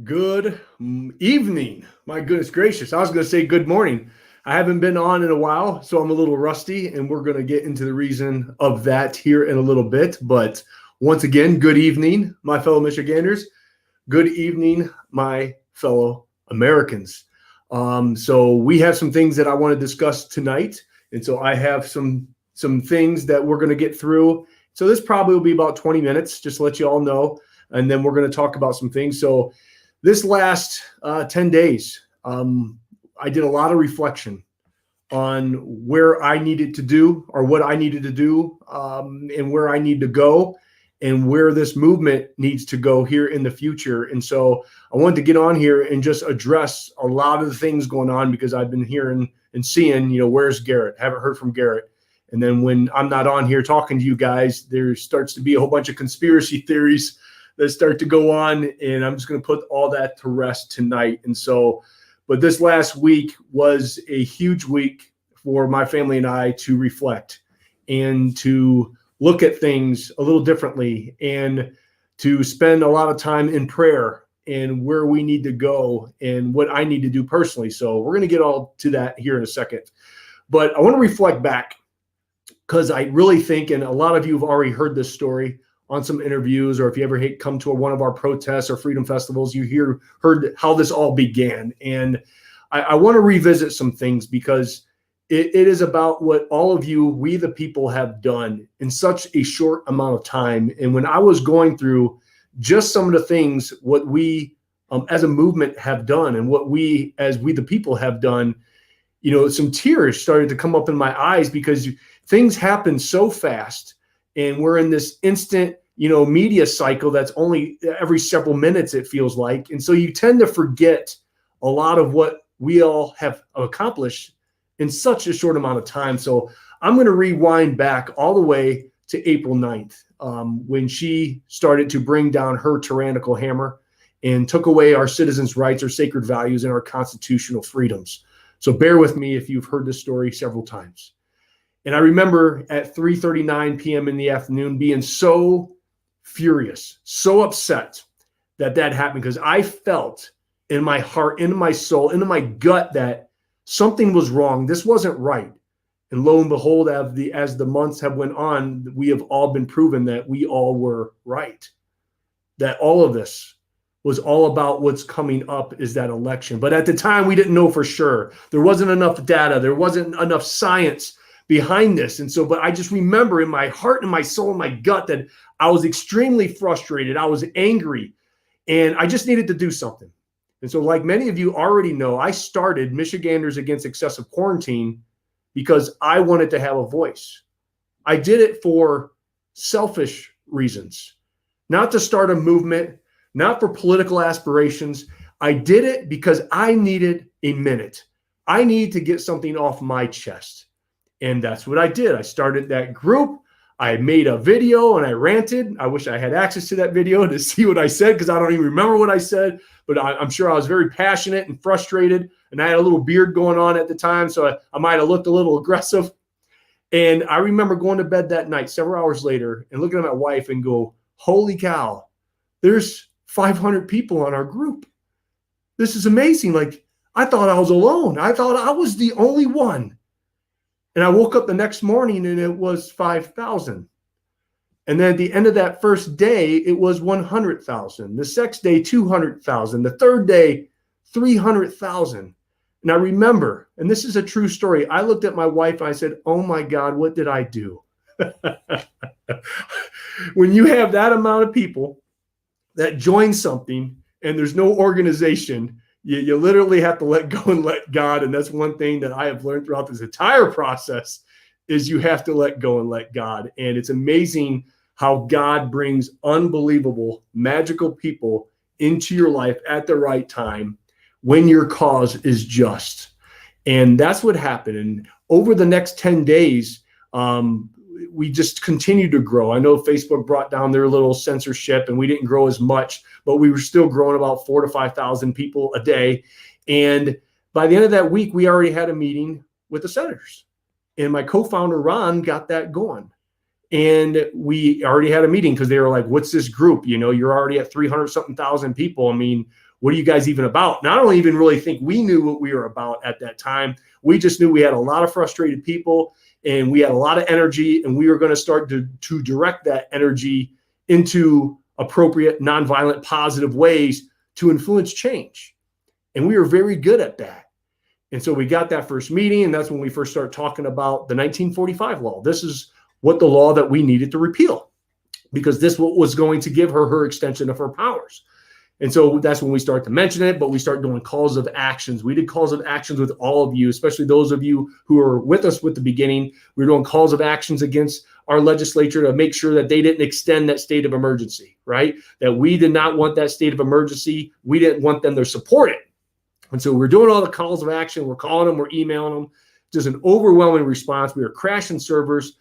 Good evening. My goodness gracious. I was going to say good morning. I haven't been on in a while, so I'm a little rusty, and we're going to get into the reason of that here in a little bit. But once again, good evening, my fellow Michiganders. Good evening, my fellow Americans. So we have some things that I want to discuss tonight, and so I have some things that we're going to get through. So this probably will be about 20 minutes, just to let you all know, and then we're going to talk about some things. So this last 10 days, I did a lot of reflection on where I needed to do or what I needed to do and where I need to go and where this movement needs to go here in the future. And so I wanted to get on here and just address a lot of the things going on because I've been hearing and seeing, where's Garrett? Haven't heard from Garrett. And then when I'm not on here talking to you guys, there starts to be a whole bunch of conspiracy theories that start to go on, and I'm just going to put all that to rest tonight. And so, but this last week was a huge week for my family and I to reflect and to look at things a little differently and to spend a lot of time in prayer and where we need to go and what I need to do personally. So we're going to get all to that here in a second. But I want to reflect back because I really think, and a lot of you have already heard this story on some interviews, or if you ever come to one of our protests or freedom festivals, you heard how this all began. And I want to revisit some things because it is about what all of you, we the people, have done in such a short amount of time. And when I was going through just some of the things, what we as a movement have done and what we as we the people have done, some tears started to come up in my eyes because things happen so fast. And we're in this instant, media cycle that's only every several minutes, it feels like. And so you tend to forget a lot of what we all have accomplished in such a short amount of time. So I'm going to rewind back all the way to April 9th, when she started to bring down her tyrannical hammer and took away our citizens' rights, our sacred values, and our constitutional freedoms. So bear with me if you've heard this story several times. And I remember at 3:39 p.m. in the afternoon being so furious, so upset that happened because I felt in my heart, in my soul, in my gut that something was wrong. This wasn't right. And lo and behold, as the months have went on, we have all been proven that we all were right. That all of this was all about what's coming up is that election. But at the time, we didn't know for sure. There wasn't enough data. There wasn't enough science behind this. And so, but I just remember in my heart and my soul and my gut that I was extremely frustrated. I was angry and I just needed to do something. And so like many of you already know, I started Michiganders Against Excessive Quarantine because I wanted to have a voice. I did it for selfish reasons, not to start a movement, not for political aspirations. I did it because I needed a minute. I needed to get something off my chest. And that's what I did. I started that group. I made a video and I ranted. I wish I had access to that video to see what I said because I don't even remember what I said, but I'm sure I was very passionate and frustrated. And I had a little beard going on at the time, so I might have looked a little aggressive. And I remember going to bed that night, several hours later, and looking at my wife and go, holy cow, there's 500 people on our group. This is amazing. Like, I thought I was alone. I thought I was the only one. And I woke up the next morning and it was 5,000. And then at the end of that first day, it was 100,000. The next day, 200,000. The third day, 300,000. And I remember, and this is a true story, I looked at my wife and I said, oh my God, what did I do? When you have that amount of people that join something and there's no organization, you literally have to let go and let God. And that's one thing that I have learned throughout this entire process is you have to let go and let God. And it's amazing how God brings unbelievable, magical people into your life at the right time when your cause is just. And that's what happened. And over the next 10 days, we just continued to grow. I know Facebook brought down their little censorship and we didn't grow as much, but we were still growing about 4,000 to 5,000 people a day. And by the end of that week, we already had a meeting with the senators. And my co-founder, Ron, got that going. And we already had a meeting because they were like, what's this group? You're already at 300 something thousand people. I mean, what are you guys even about? And I don't even really think we knew what we were about at that time. We just knew we had a lot of frustrated people and we had a lot of energy, and we were going to start to direct that energy into appropriate, nonviolent, positive ways to influence change. And we were very good at that. And so we got that first meeting, and that's when we first started talking about the 1945 law. This is what the law that we needed to repeal, because this was going to give her extension of her powers. And so that's when we start to mention it, but we start doing calls of actions. We did calls of actions with all of you, especially those of you who are with us with the beginning. We were doing calls of actions against our legislature to make sure that they didn't extend that state of emergency, right? That we did not want that state of emergency. We didn't want them to support it. And so we're doing all the calls of action. We're calling them, we're emailing them. Just an overwhelming response. We were crashing servers.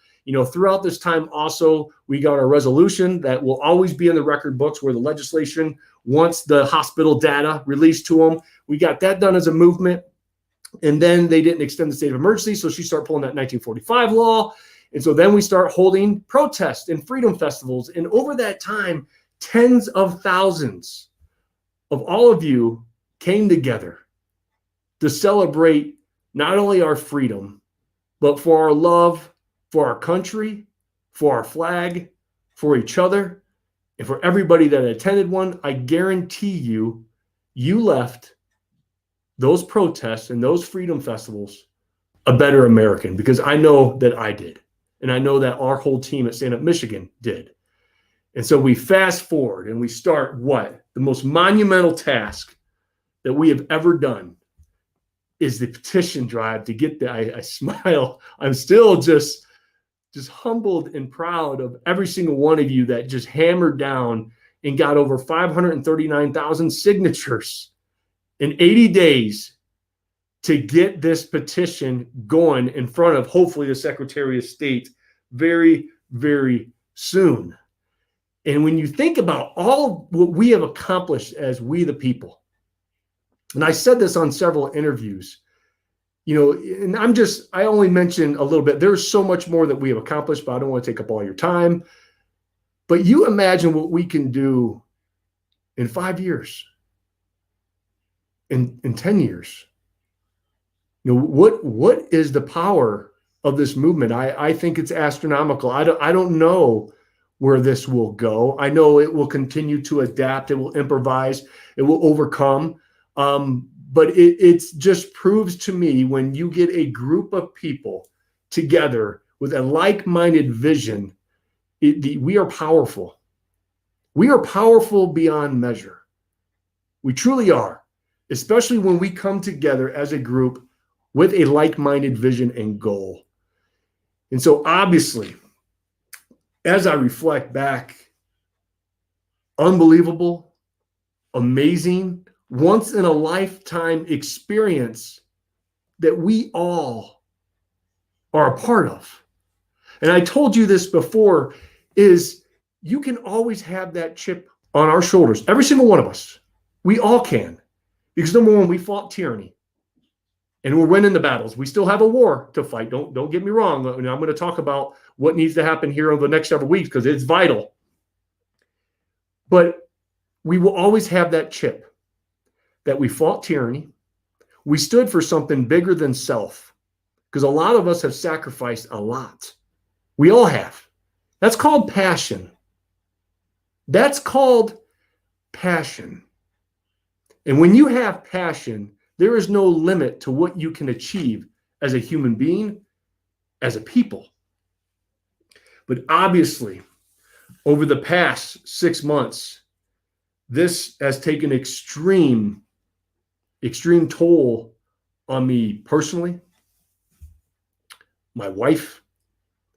Throughout this time also, we got a resolution that will always be in the record books where the legislation wants the hospital data released to them. We got that done as a movement. And then they didn't extend the state of emergency. So she started pulling that 1945 law. And so then we start holding protests and freedom festivals. And over that time, tens of thousands of all of you came together to celebrate not only our freedom, but for our love for our country, for our flag, for each other, and for everybody that attended one. I guarantee you, you left those protests and those freedom festivals a better American, because I know that I did. And I know that our whole team at Stand Up Michigan did. And so we fast forward and we start what? The most monumental task that we have ever done is the petition drive to get the, I smile. I'm still just humbled and proud of every single one of you that just hammered down and got over 539,000 signatures in 80 days to get this petition going in front of hopefully the Secretary of State very, very soon. And when you think about all what we have accomplished as we the people, and I said this on several interviews, and I only mentioned a little bit. There's so much more that we have accomplished, but I don't want to take up all your time. But you imagine what we can do in 5 years, in 10 years. What is the power of this movement? I think it's astronomical. I don't know where this will go. I know it will continue to adapt. It will improvise. It will overcome. But it just proves to me, when you get a group of people together with a like-minded vision, we are powerful. We are powerful beyond measure. We truly are, especially when we come together as a group with a like-minded vision and goal. And so obviously, as I reflect back, unbelievable, amazing, once in a lifetime experience that we all are a part of. And I told you this before, is you can always have that chip on our shoulders. Every single one of us. We all can. Because number one, we fought tyranny. And we're winning the battles. We still have a war to fight. Don't get me wrong. And I'm going to talk about what needs to happen here over the next several weeks, because it's vital. But we will always have that chip that we fought tyranny. We stood for something bigger than self, because a lot of us have sacrificed a lot. We all have. That's called passion. That's called passion. And when you have passion, there is no limit to what you can achieve as a human being, as a people. But obviously, over the past 6 months, this has taken extreme toll on me personally, my wife,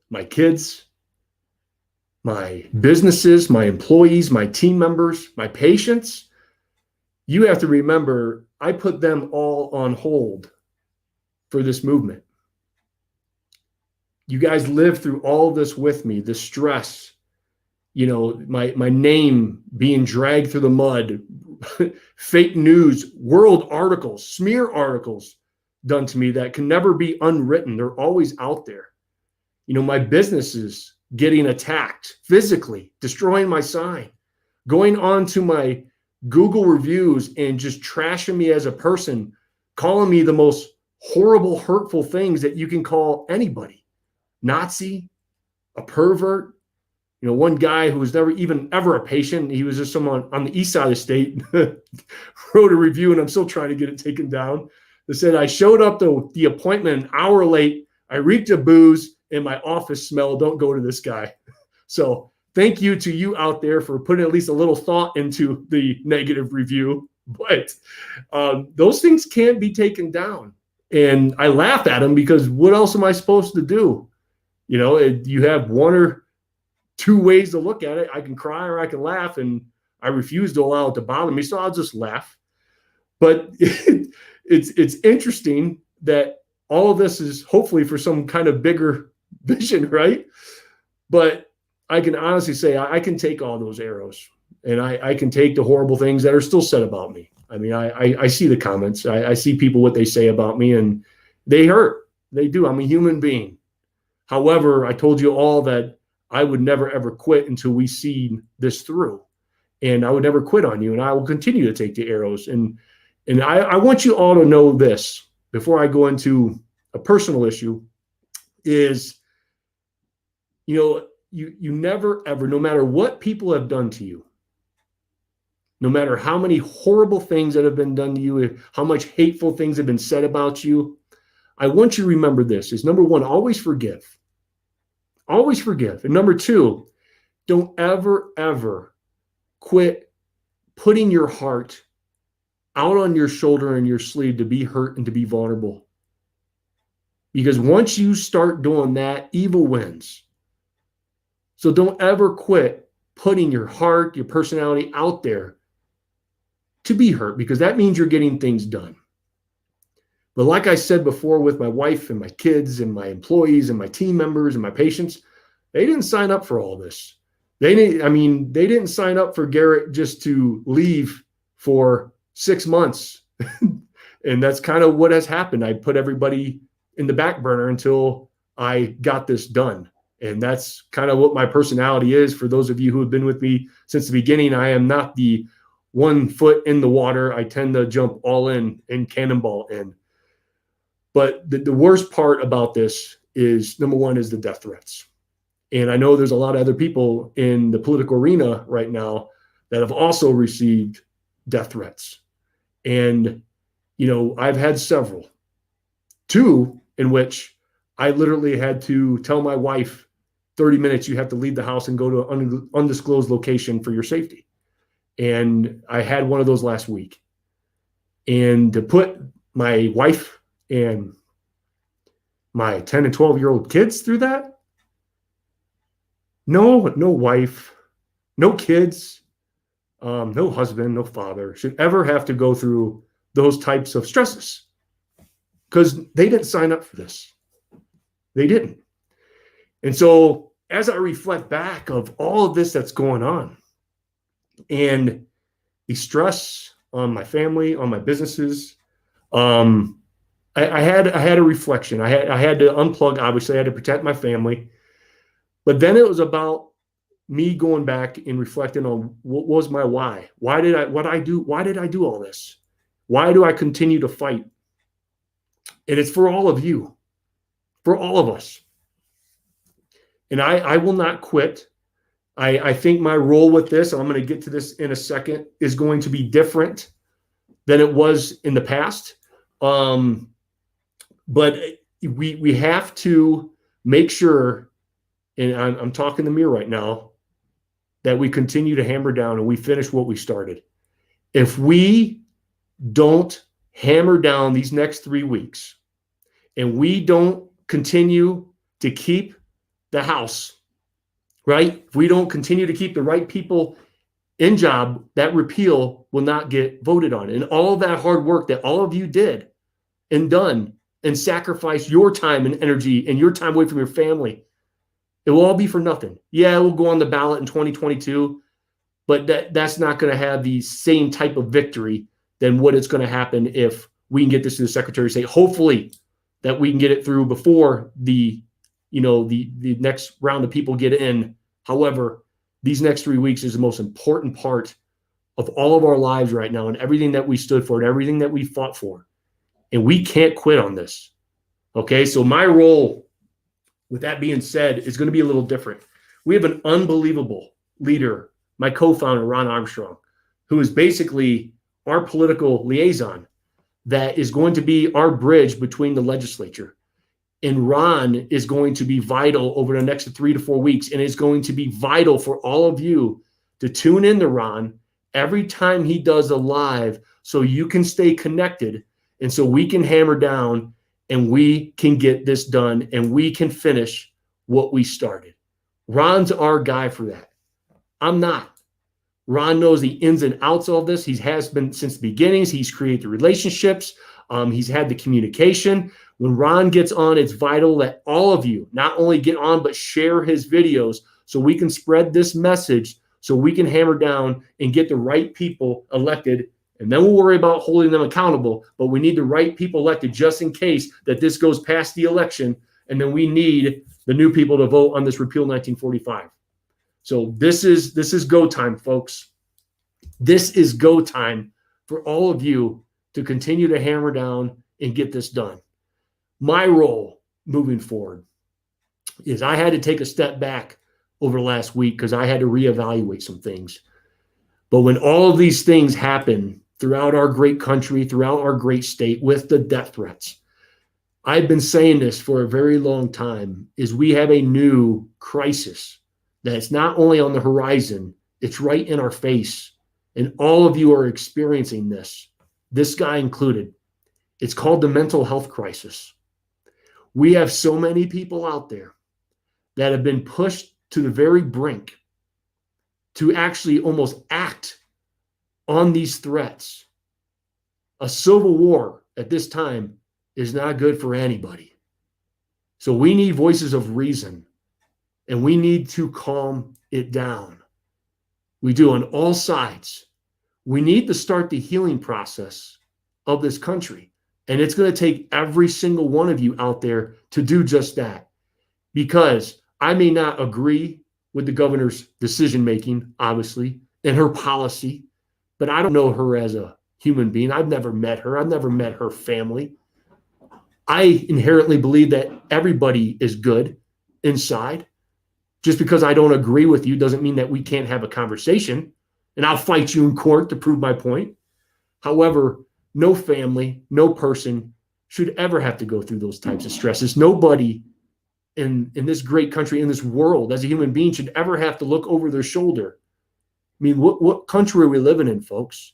my kids, my businesses, my employees, my team members, my patients. You have to remember, I put them all on hold for this movement. You guys lived through all this with me, the stress, my name being dragged through the mud, fake news, world articles, smear articles done to me that can never be unwritten. They're always out there. My businesses getting attacked physically, destroying my sign, going on to my Google reviews and just trashing me as a person, calling me the most horrible, hurtful things that you can call anybody. Nazi, a pervert. You know, one guy who was never even ever a patient, he was just someone on the east side of the state, wrote a review, and I'm still trying to get it taken down. They said, I showed up to the appointment an hour late. I reeked of booze and my office smell. Don't go to this guy. So thank you to you out there for putting at least a little thought into the negative review. But those things can't be taken down. And I laugh at them because what else am I supposed to do? You know, you have one or two ways to look at it. I can cry or I can laugh, and I refuse to allow it to bother me. So I'll just laugh. But it's interesting that all of this is hopefully for some kind of bigger vision, right? But I can honestly say I can take all those arrows, and I can take the horrible things that are still said about me. I mean, I see the comments. I see people, what they say about me, and they hurt. They do. I'm a human being. However, I told you all that I would never, ever quit until we see this through. And I would never quit on you, and I will continue to take the arrows. And I want you all to know this before I go into a personal issue is, you know, you never, ever, no matter what people have done to you, no matter how many horrible things that have been done to you, how much hateful things have been said about you, I want you to remember this is number one, always forgive. Always forgive. And number two, don't ever, ever quit putting your heart out on your shoulder and your sleeve to be hurt and to be vulnerable. Because once you start doing that, evil wins. So don't ever quit putting your heart, your personality out there to be hurt, because that means you're getting things done. But like I said before, with my wife and my kids and my employees and my team members and my patients, they didn't sign up for all this. They didn't sign up for Garrett just to leave for 6 months. And that's kind of what has happened. I put everybody in the back burner until I got this done. And that's kind of what my personality is. For those of you who have been with me since the beginning, I am not the 1 foot in the water. I tend to jump all in and cannonball in. But the worst part about this is, number one, is the death threats. And I know there's a lot of other people in the political arena right now that have also received death threats. And, you know, I've had several. 2 in which I literally had to tell my wife, 30 minutes, you have to leave the house and go to an undisclosed location for your safety. And I had one of those last week. And to put my wife and my 10 and 12-year-old kids through that, no wife, no kids, no husband, no father should ever have to go through those types of stresses, because they didn't sign up for this. They didn't. And so as I reflect back of all of this that's going on, and the stress on my family, on my businesses, I had a reflection. I had to unplug. Obviously, I had to protect my family. But then it was about me going back and reflecting on what was my why. Why did I do all this? Why do I continue to fight? And it's for all of you, for all of us. And I will not quit. I think my role with this, I'm going to get to this in a second, is going to be different than it was in the past. But we have to make sure, and I'm talking to the mirror right now, that we continue to hammer down and we finish what we started. If we don't hammer down these next 3 weeks, and we don't continue to keep the house, right? If we don't continue to keep the right people in job, that repeal will not get voted on. And all that hard work that all of you did and done and sacrificed your time and energy and your time away from your family, it will all be for nothing. Yeah, it will go on the ballot in 2022, but that's not going to have the same type of victory than what it's going to happen if we can get this to the Secretary of State. Hopefully that we can get it through before the next round of people get in. However, these next 3 weeks is the most important part of all of our lives right now and everything that we stood for and everything that we fought for. And we can't quit on this. Okay, so my role, with that being said, is going to be a little different. We have an unbelievable leader, my co-founder, Ron Armstrong, who is basically our political liaison that is going to be our bridge between the legislature. And Ron is going to be vital over the next 3 to 4 weeks. And it's going to be vital for all of you to tune in to Ron every time he does a live so you can stay connected and so we can hammer down and we can get this done and we can finish what we started. Ron's our guy for that. I'm not. Ron knows the ins and outs of this. He has been since the beginnings. He's created the relationships. He's had the communication. When Ron gets on, it's vital that all of you not only get on, but share his videos so we can spread this message so we can hammer down and get the right people elected. And then we'll worry about holding them accountable. But we need the right people elected just in case that this goes past the election. And then we need the new people to vote on this repeal 1945. So this is go time, folks. This is go time for all of you to continue to hammer down and get this done. My role moving forward is I had to take a step back over the last week because I had to reevaluate some things. But when all of these things happen throughout our great country, throughout our great state with the death threats, I've been saying this for a very long time, is we have a new crisis that's not only on the horizon, it's right in our face. And all of you are experiencing this guy included. It's called the mental health crisis. We have so many people out there that have been pushed to the very brink to actually almost act on these threats. A civil war at this time is not good for anybody. So we need voices of reason, and we need to calm it down. We do on all sides. We need to start the healing process of this country. And it's going to take every single one of you out there to do just that. Because I may not agree with the governor's decision-making, obviously, and her policy, but I don't know her as a human being. I've never met her. I've never met her family. I inherently believe that everybody is good inside. Just because I don't agree with you doesn't mean that we can't have a conversation, and I'll fight you in court to prove my point. However, no family, no person should ever have to go through those types of stresses. Nobody in this great country, in this world, as a human being, should ever have to look over their shoulder. I mean, what country are we living in, folks?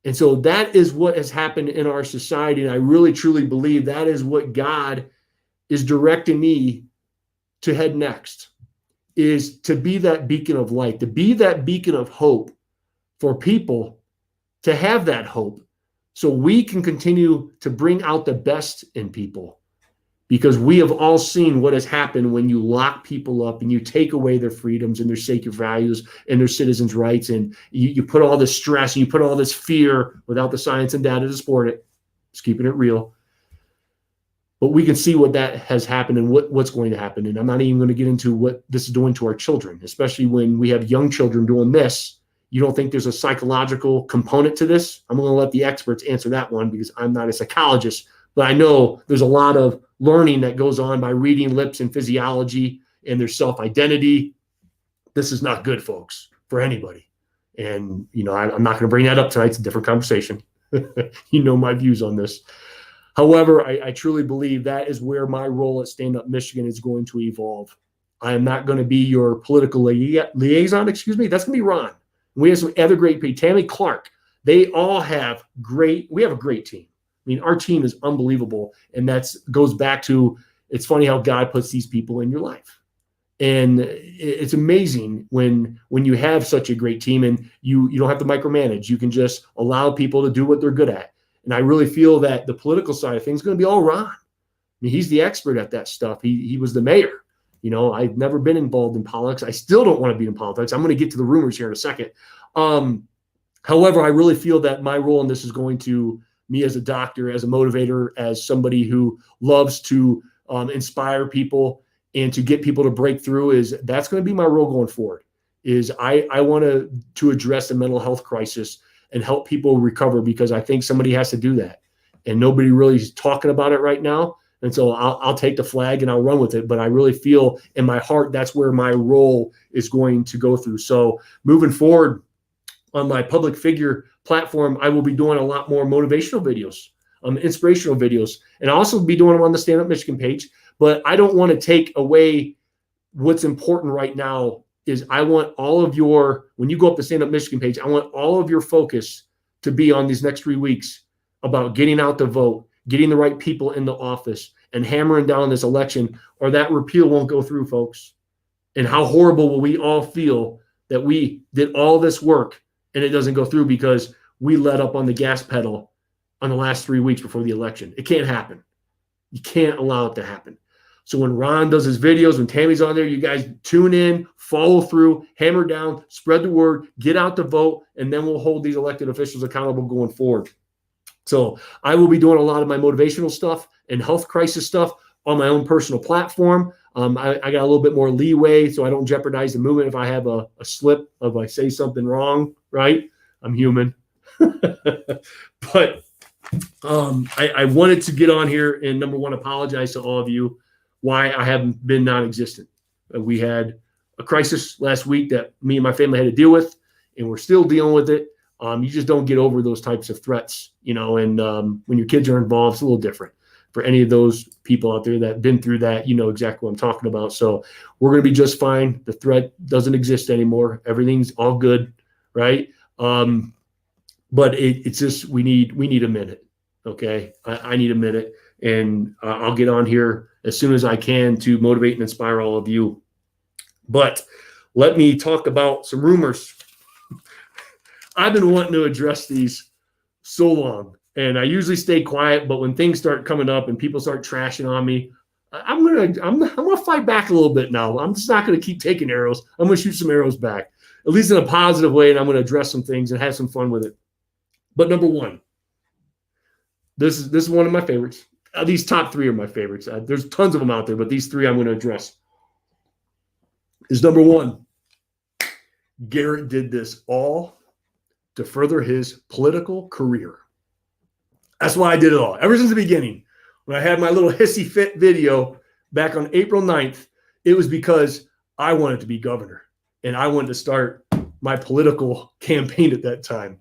And so that is what has happened in our society. And I really, truly believe that is what God is directing me to head next, is to be that beacon of light, to be that beacon of hope for people to have that hope so we can continue to bring out the best in people. Because we have all seen what has happened when you lock people up and you take away their freedoms and their sacred values and their citizens' rights, and you put all this stress and you put all this fear without the science and data to support it. Just keeping it real. But we can see what that has happened and what's going to happen. And I'm not even going to get into what this is doing to our children, especially when we have young children doing this. You don't think there's a psychological component to this? I'm going to let the experts answer that one because I'm not a psychologist. But I know there's a lot of learning that goes on by reading lips and physiology and their self-identity. This is not good, folks, for anybody. And, I'm not going to bring that up tonight. It's a different conversation. You know my views on this. However, I truly believe that is where my role at Stand Up Michigan is going to evolve. I am not going to be your political liaison, That's going to be Ron. We have some other great people. Tammy Clark. They all have we have a great team. I mean, our team is unbelievable. And goes back to, it's funny how God puts these people in your life. And it's amazing when you have such a great team and you don't have to micromanage. You can just allow people to do what they're good at. And I really feel that the political side of things is going to be all Ron. I mean, he's the expert at that stuff. He was the mayor. I've never been involved in politics. I still don't want to be in politics. I'm going to get to the rumors here in a second. However, I really feel that my role in this is going to, me as a doctor, as a motivator, as somebody who loves to inspire people and to get people to break through, that's going to be my role going forward. is I want to address the mental health crisis and help people recover, because I think somebody has to do that. And nobody really is talking about it right now. And so I'll take the flag and I'll run with it. But I really feel in my heart that's where my role is going to go through. So moving forward on my public figure platform, I will be doing a lot more motivational videos, inspirational videos, and I'll also be doing them on the Stand Up Michigan page. But I don't want to take away what's important right now. Is I want all of your, when you go up the Stand Up Michigan page, I want all of your focus to be on these next 3 weeks about getting out the vote, getting the right people in the office, and hammering down this election, or that repeal won't go through, folks. And how horrible will we all feel that we did all this work and it doesn't go through because we let up on the gas pedal on the last 3 weeks before the election. It can't happen. You can't allow it to happen. So when Ron does his videos, when Tammy's on there, you guys tune in, follow through, hammer down, spread the word, get out the vote, and then we'll hold these elected officials accountable going forward. So I will be doing a lot of my motivational stuff and health crisis stuff on my own personal platform. I got a little bit more leeway so I don't jeopardize the movement if I have a slip, if I say something wrong, right? I'm human. But I wanted to get on here and, number one, apologize to all of you why I haven't been non-existent. We had a crisis last week that me and my family had to deal with, and we're still dealing with it. You just don't get over those types of threats, and when your kids are involved, it's a little different. For any of those people out there that have been through that, you know exactly what I'm talking about. So we're going to be just fine. The threat doesn't exist anymore. Everything's all good, right? But it's just we need a minute, okay? I need a minute, and I'll get on here as soon as I can to motivate and inspire all of you. But let me talk about some rumors. I've been wanting to address these so long, and I usually stay quiet, but when things start coming up and people start trashing on me, I'm gonna fight back a little bit now. I'm just not gonna keep taking arrows. I'm gonna shoot some arrows back, at least in a positive way, and I'm gonna address some things and have some fun with it. But number one, this is one of my favorites. These top three are my favorites. There's tons of them out there, but these three I'm going to address. Is number one, Garrett did this all to further his political career. That's why I did it all. Ever since the beginning, when I had my little hissy fit video back on April 9th, it was because I wanted to be governor, and I wanted to start my political campaign at that time.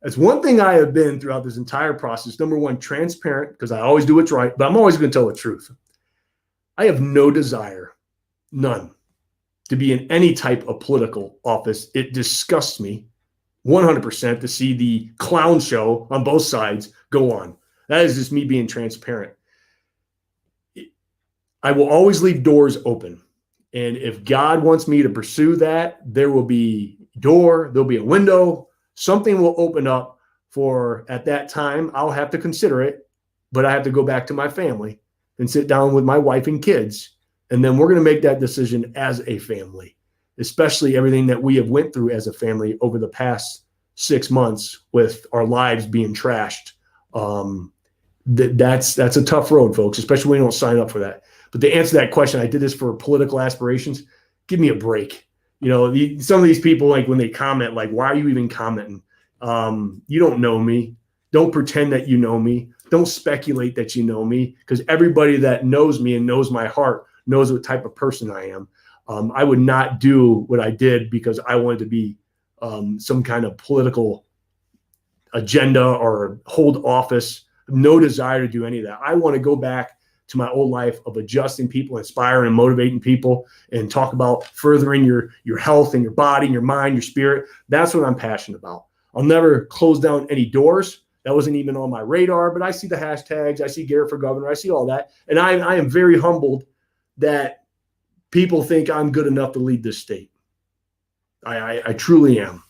That's one thing I have been throughout this entire process. Number one, transparent, because I always do what's right, but I'm always going to tell the truth. I have no desire, none, to be in any type of political office. It disgusts me 100% to see the clown show on both sides go on. That is just me being transparent. I will always leave doors open. And if God wants me to pursue that, there will be a door, there'll be a window, something will open up for, at that time, I'll have to consider it, but I have to go back to my family and sit down with my wife and kids. And then we're going to make that decision as a family, especially everything that we have went through as a family over the past 6 months with our lives being trashed. That's a tough road, folks, especially when you don't sign up for that. But to answer that question, I did this for political aspirations. Give me a break. Some of these people, like when they comment, like, why are you even commenting? You don't know me. Don't pretend that you know me. Don't speculate that you know me, because everybody that knows me and knows my heart knows what type of person I am. I would not do what I did because I wanted to be some kind of political agenda or hold office. No desire to do any of that. I want to go back to my old life of adjusting people, inspiring and motivating people, and talk about furthering your health and your body and your mind, your spirit. That's what I'm passionate about. I'll never close down any doors. That wasn't even on my radar, but I see the hashtags. I see Garrett for governor. I see all that. And I am very humbled that people think I'm good enough to lead this state. I truly am.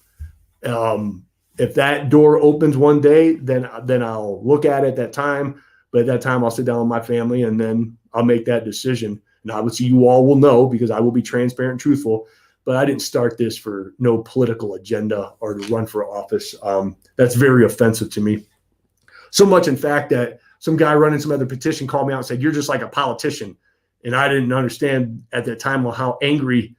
If that door opens one day, then I'll look at it at that time. But at that time, I'll sit down with my family, and then I'll make that decision. And obviously, you all will know, because I will be transparent and truthful. But I didn't start this for no political agenda or to run for office. That's very offensive to me. So much, in fact, that some guy running some other petition called me out and said, "You're just like a politician." And I didn't understand at that time how angry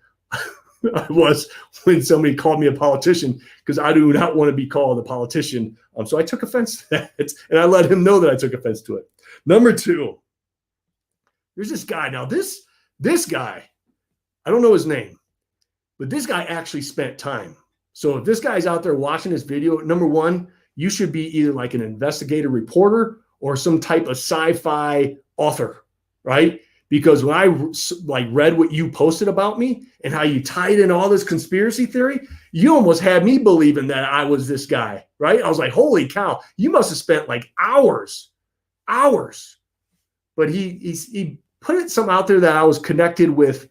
I was when somebody called me a politician, because I do not want to be called a politician. So I took offense to that, and I let him know that I took offense to it. Number two, there's this guy. Now, this guy, I don't know his name, but this guy actually spent time. So if this guy's out there watching this video, number one, you should be either like an investigative reporter or some type of sci-fi author, right? Because when I read what you posted about me and how you tied in all this conspiracy theory, you almost had me believing that I was this guy, right? I was like, holy cow, you must have spent like hours. But he put some out there that I was connected with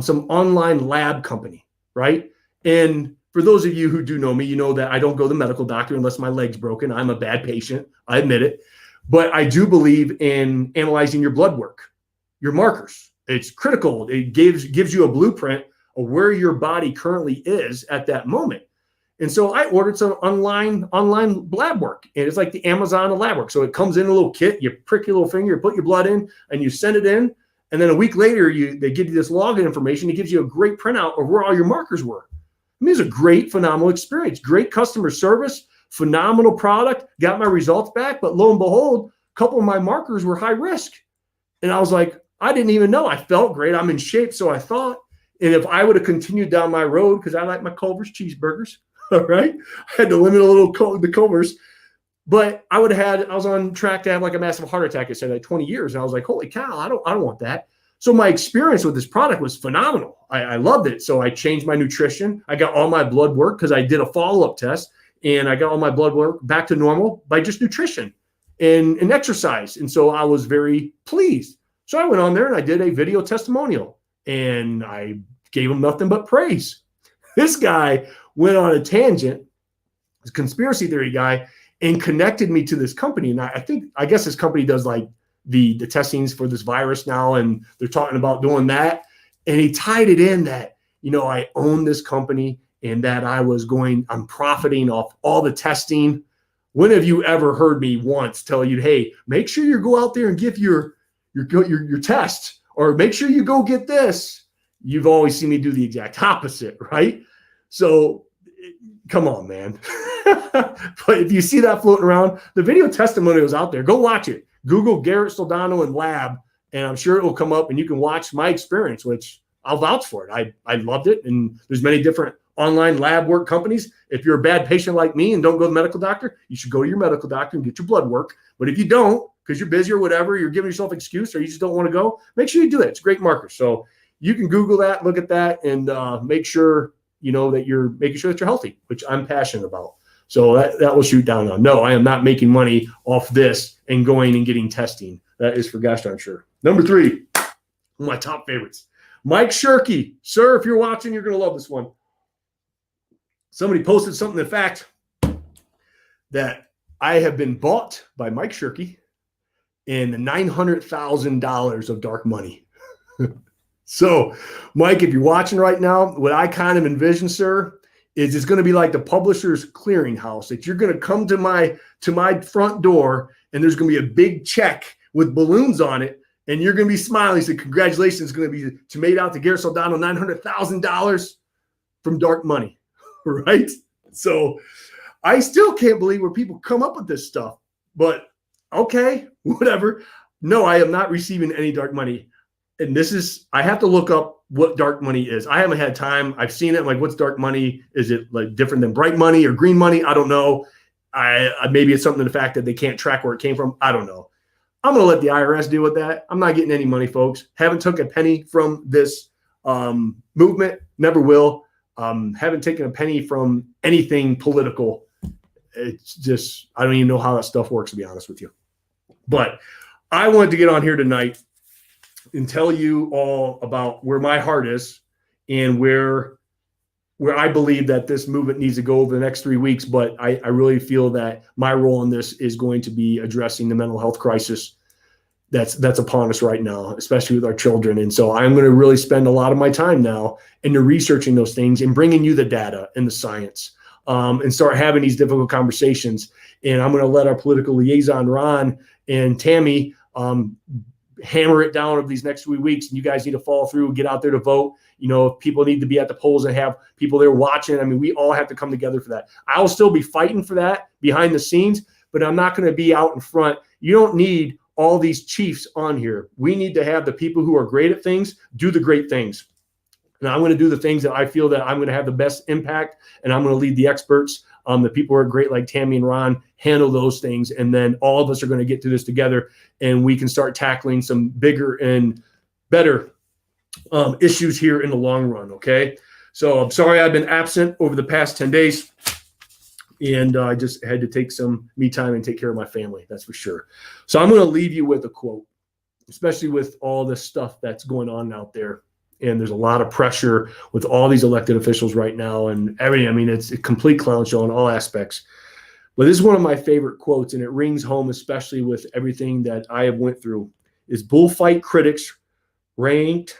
some online lab company, right? And for those of you who do know me, you know that I don't go to the medical doctor unless my leg's broken. I'm a bad patient. I admit it. But I do believe in analyzing your blood work, your markers. It's critical. It gives you a blueprint of where your body currently is at that moment. And so I ordered some online lab work. And it's like the Amazon of lab work. So it comes in a little kit. You prick your little finger, you put your blood in, and you send it in. And then a week later, they give you this login information. It gives you a great printout of where all your markers were. I mean, it's a great, phenomenal experience. Great customer service, phenomenal product. Got my results back. But lo and behold, a couple of my markers were high risk. And I was like, I didn't even know. I felt great. I'm in shape, so I thought. And if I would have continued down my road, because I like my Culver's cheeseburgers, all right? I had to limit a little the Culver's. But I was on track to have like a massive heart attack. I said like 20 years. And I was like, holy cow, I don't want that. So my experience with this product was phenomenal. I loved it. So I changed my nutrition. I got all my blood work because I did a follow-up test, and I got all my blood work back to normal by just nutrition and exercise. And so I was very pleased. So I went on there and I did a video testimonial, and I gave him nothing but praise. This guy went on a tangent, this conspiracy theory guy, and connected me to this company. And I guess this company does like the testings for this virus now, and they're talking about doing that. And he tied it in that, I own this company and that I'm profiting off all the testing. When have you ever heard me once tell you, hey, make sure you go out there and give your test, or make sure you go get this? You've always seen me do the exact opposite, right? So come on, man. But if you see that floating around, the video testimonial is out there. Go watch it. Google Garrett Soldano and lab, and I'm sure it will come up, and you can watch my experience, which I'll vouch for it. I loved it. And there's many different online lab work companies. If you're a bad patient like me and don't go to the medical doctor, you should go to your medical doctor and get your blood work. But if you don't, because you're busy or whatever, you're giving yourself an excuse, or you just don't want to go, make sure you do that. It's a great marker. So you can Google that, look at that, and make sure that you're making sure that you're healthy, which I'm passionate about. So that will shoot down on. No, I am not making money off this and going and getting testing. That is for gosh darn sure. Number 3, one of my top favorites, Mike Shirkey. Sir, if you're watching, you're going to love this one. Somebody posted something, in fact, that I have been bought by Mike Shirkey in $900,000 of dark money. So, Mike, if you're watching right now, what I kind of envision, sir, is it's going to be like the Publishers Clearinghouse. That you're going to come to my front door, and there's going to be a big check with balloons on it, and you're going to be smiling. So, congratulations, it's going to be made out to Garrett Soldano $900,000 from dark money, right? So, I still can't believe where people come up with this stuff. But okay, whatever. No, I am not receiving any dark money. And I have to look up what dark money is. I haven't had time. I've seen it. I'm like, what's dark money? Is it like different than bright money or green money? I don't know. Maybe it's something to the fact that they can't track where it came from. I don't know. I'm going to let the IRS deal with that. I'm not getting any money, folks. Haven't took a penny from this movement. Never will. Haven't taken a penny from anything political. It's just, I don't even know how that stuff works, to be honest with you. But I wanted to get on here tonight and tell you all about where my heart is and where I believe that this movement needs to go over the next 3 weeks. But I really feel that my role in this is going to be addressing the mental health crisis that's upon us right now, especially with our children. And so I'm going to really spend a lot of my time now into researching those things and bringing you the data and the science, and start having these difficult conversations. And I'm going to let our political liaison, Ron and Tammy, hammer it down over these next 3 weeks, and you guys need to follow through, get out there to vote. If people need to be at the polls and have people there watching, I mean, we all have to come together for that. I'll still be fighting for that behind the scenes, but I'm not going to be out in front. You don't need all these chiefs on here. We need to have the people who are great at things do the great things. And I'm going to do the things that I feel that I'm going to have the best impact, and I'm going to lead the experts. The people who are great, like Tammy and Ron, handle those things. And then all of us are going to get through this together, and we can start tackling some bigger and better issues here in the long run. Okay. So I'm sorry I've been absent over the past 10 days, and I just had to take some me time and take care of my family. That's for sure. So I'm going to leave you with a quote, especially with all this stuff that's going on out there. And there's a lot of pressure with all these elected officials right now and everything. I mean, it's a complete clown show in all aspects. But this is one of my favorite quotes, and it rings home, especially with everything that I have went through, is bullfight critics ranted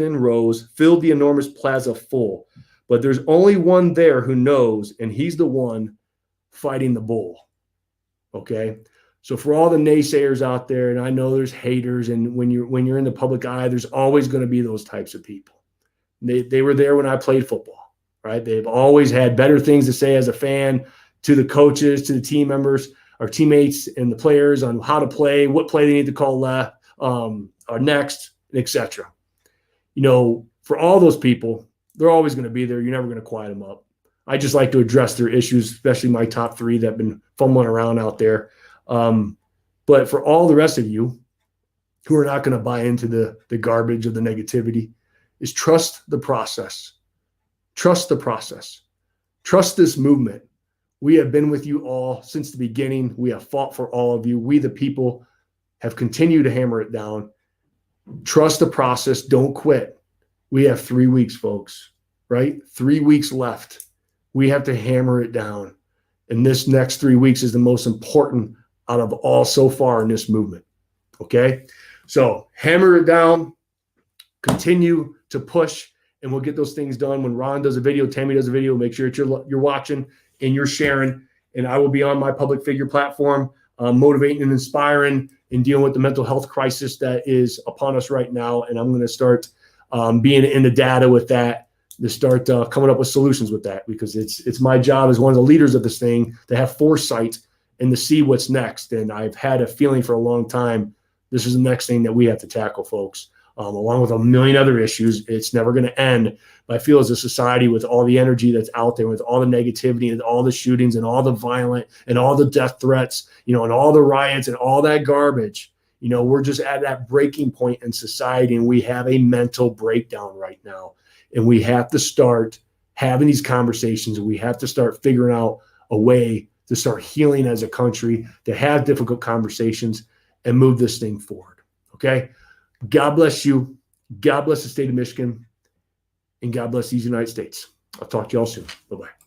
in rows, filled the enormous plaza full. But there's only one there who knows, and he's the one fighting the bull. Okay? So for all the naysayers out there, and I know there's haters, and when you're in the public eye, there's always going to be those types of people. They were there when I played football, right? They've always had better things to say as a fan to the coaches, to the team members, our teammates, and the players on how to play, what play they need to call left, or next, etc. For all those people, they're always going to be there. You're never going to quiet them up. I just like to address their issues, especially my top three that have been fumbling around out there. But for all the rest of you who are not going to buy into the garbage of the negativity, is trust the process. Trust the process. Trust this movement. We have been with you all since the beginning. We have fought for all of you. We, the people, have continued to hammer it down. Trust the process. Don't quit. We have 3 weeks, folks, right? 3 weeks left. We have to hammer it down. And this next 3 weeks is the most important out of all so far in this movement. Okay? So hammer it down, continue to push, and we'll get those things done. When Ron does a video, Tammy does a video, make sure that you're watching and you're sharing. And I will be on my public figure platform, motivating and inspiring and dealing with the mental health crisis that is upon us right now. And I'm going to start being in the data with that, to start coming up with solutions with that, because it's my job as one of the leaders of this thing to have foresight and to see what's next. And I've had a feeling for a long time, this is the next thing that we have to tackle, folks. Along with a million other issues, it's never going to end. But I feel as a society, with all the energy that's out there, with all the negativity and all the shootings and all the violent and all the death threats, and all the riots and all that garbage, we're just at that breaking point in society, and we have a mental breakdown right now. And we have to start having these conversations, and we have to start figuring out a way to start healing as a country, to have difficult conversations and move this thing forward. Okay? God bless you. God bless the state of Michigan. And God bless these United States. I'll talk to you all soon. Bye-bye.